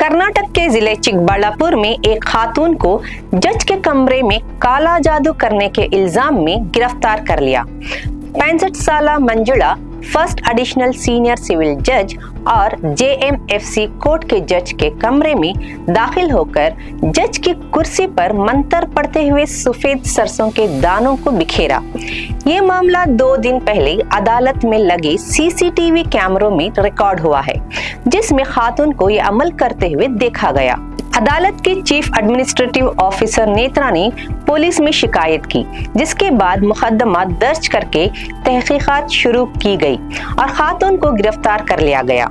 कर्नाटक के जिले चिकबल्लापुर में एक खातून को जज के कमरे में काला जादू करने के इल्जाम में गिरफ्तार कर लिया। 65 साल Manjula first additional senior civil जज और JMFC कोर्ट के जज के कमरे में दाखिल होकर जज की कुर्सी पर मंत्र पढ़ते हुए सफेद सरसों के दानों को बिखेरा। ये मामला 2 दिन पहले अदालत में लगे CCTV कैमरों में रिकॉर्ड हुआ है, जिसमें खातून को ये अमल करते हुए देखा गया। अदालत के चीफ एडमिनिस्ट्रेटिव ऑफिसर नेत्रा ने पुलिस में शिकायत की, जिसके बाद मुकदमा दर्ज करके तहकीकात शुरू की गई और खातून को गिरफ्तार कर लिया गया।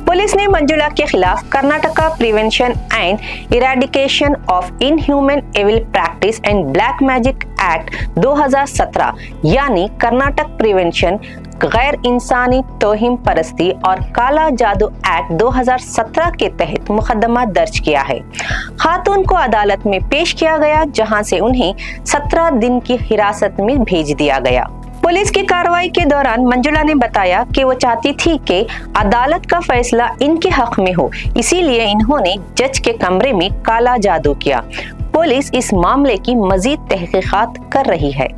पुलिस ने मंजुला के खिलाफ Karnataka prevention and eradication of inhuman evil practice and black magic act 2017 यानी कर्नाटक प्रिवेंशन गैर इंसानी तोहिम परस्ती और काला जादू एक्ट 2017 के तहत मुकदमा दर्ज किया है। खातून को अदालत में पेश किया गया, जहां से उन्हें 17 दिन की हिरासत में भेज दिया गया। पुलिस की कार्रवाई के दौरान मंजुला ने बताया कि वो चाहती थी कि अदालत का फैसला इनके हक में हो, इसीलिए इन्होंने जज के कमरे में काला जादू किया। पुलिस इस मामले की मजीद तहकीकात कर रही है।